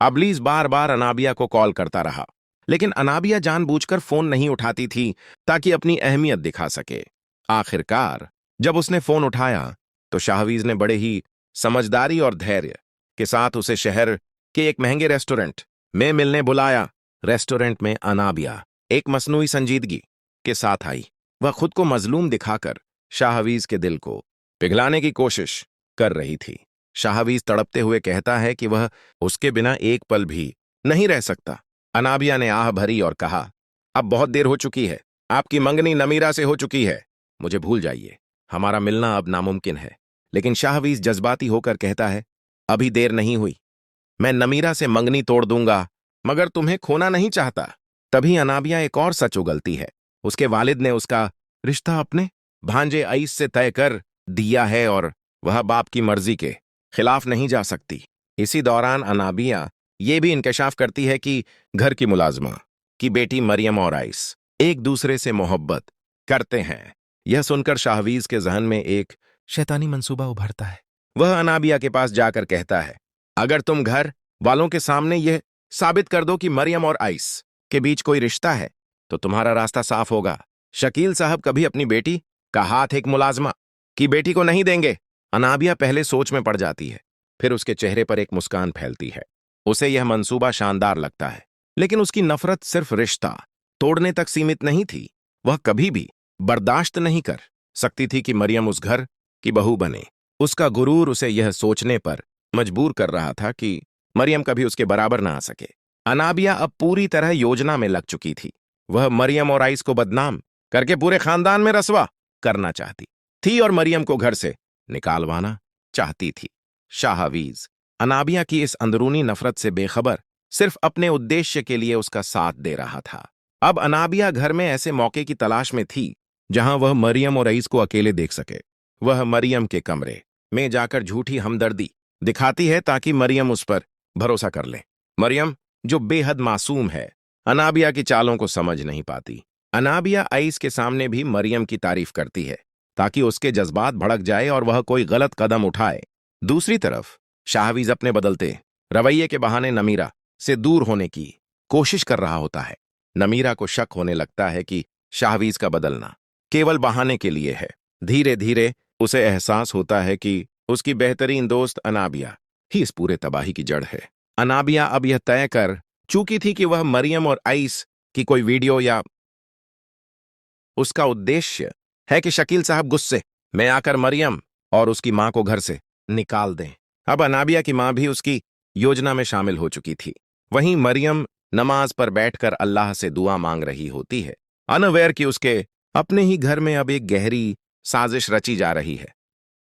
अबलीस बार बार अनाबिया को कॉल करता रहा, लेकिन अनाबिया जानबूझकर फोन नहीं उठाती थी ताकि अपनी अहमियत दिखा सके। आखिरकार जब उसने फोन उठाया तो शाहवीज ने बड़े ही समझदारी और धैर्य के साथ उसे शहर के एक महंगे रेस्टोरेंट में मिलने बुलाया। रेस्टोरेंट में अनाबिया एक मसनूई संजीदगी के साथ आई। वह खुद को मजलूम दिखाकर शाहवीज के दिल को पिघलाने की कोशिश कर रही थी। शाहवीज तड़पते हुए कहता है कि वह उसके बिना एक पल भी नहीं रह सकता। अनाबिया ने आह भरी और कहा, अब बहुत देर हो चुकी है, आपकी मंगनी नमीरा से हो चुकी है, मुझे भूल जाइए, हमारा मिलना अब नामुमकिन है। लेकिन शाहवीज जज्बाती होकर कहता है, अभी देर नहीं हुई, मैं नमीरा से मंगनी तोड़ दूंगा, मगर तुम्हें खोना नहीं चाहता। तभी अनाबिया एक और सच उगलती है। उसके वालिद ने उसका रिश्ता अपने भांजे आइस से तय कर दिया है और वह बाप की मर्जी के खिलाफ नहीं जा सकती। इसी दौरान अनाबिया ये भी इंकशाफ करती है कि घर की मुलाजमा की बेटी मरियम और आइस एक दूसरे से मोहब्बत करते हैं। यह सुनकर शाहवीज के जहन में एक शैतानी मंसूबा उभरता है। वह अनाबिया के पास जाकर कहता है, अगर तुम घर वालों के सामने यह साबित कर दो कि मरियम और आइस के बीच कोई रिश्ता है तो तुम्हारा रास्ता साफ होगा। शकील साहब कभी अपनी बेटी का हाथ एक मुलाजमा की बेटी को नहीं देंगे। अनाबिया पहले सोच में पड़ जाती है, फिर उसके चेहरे पर एक मुस्कान फैलती है। उसे यह मंसूबा शानदार लगता है, लेकिन उसकी नफरत सिर्फ रिश्ता तोड़ने तक सीमित नहीं थी। वह कभी भी बर्दाश्त नहीं कर सकती थी कि मरियम उस घर की बहू बने। उसका गुरूर उसे यह सोचने पर मजबूर कर रहा था कि मरियम कभी उसके बराबर ना आ सके। अनाबिया अब पूरी तरह योजना में लग चुकी थी। वह मरियम और आइस को बदनाम करके पूरे खानदान में रसवा करना चाहती थी और मरियम को घर से निकालवाना चाहती थी। शाहवीज अनाबिया की इस अंदरूनी नफरत से बेखबर सिर्फ अपने उद्देश्य के लिए उसका साथ दे रहा था। अब अनाबिया घर में ऐसे मौके की तलाश में थी जहां वह मरियम और आइस को अकेले देख सके। वह मरियम के कमरे में जाकर झूठी हमदर्दी दिखाती है ताकि मरियम उस पर भरोसा कर ले। मरियम, जो बेहद मासूम है, अनाबिया की चालों को समझ नहीं पाती। अनाबिया आइस के सामने भी मरियम की तारीफ करती है ताकि उसके जज्बात भड़क जाए और वह कोई गलत कदम उठाए। दूसरी तरफ शाहवीज अपने बदलते रवैये के बहाने नमीरा से दूर होने की कोशिश कर रहा होता है। नमीरा को शक होने लगता है कि शाहवीज का बदलना केवल बहाने के लिए है। धीरे धीरे उसे एहसास होता है कि उसकी बेहतरीन दोस्त अनाबिया ही इस पूरे तबाही की जड़ है। अनाबिया अब यह तय कर चुकी थी कि वह मरियम और आइस की कोई वीडियो या उसका उद्देश्य है कि शकील साहब गुस्से में आकर मरियम और उसकी मां को घर से निकाल दें। अब अनाबिया की मां भी उसकी योजना में शामिल हो चुकी थी। वहीं मरियम नमाज पर बैठकर अल्लाह से दुआ मांग रही होती है, अनअवेयर कि उसके अपने ही घर में अब एक गहरी साजिश रची जा रही है।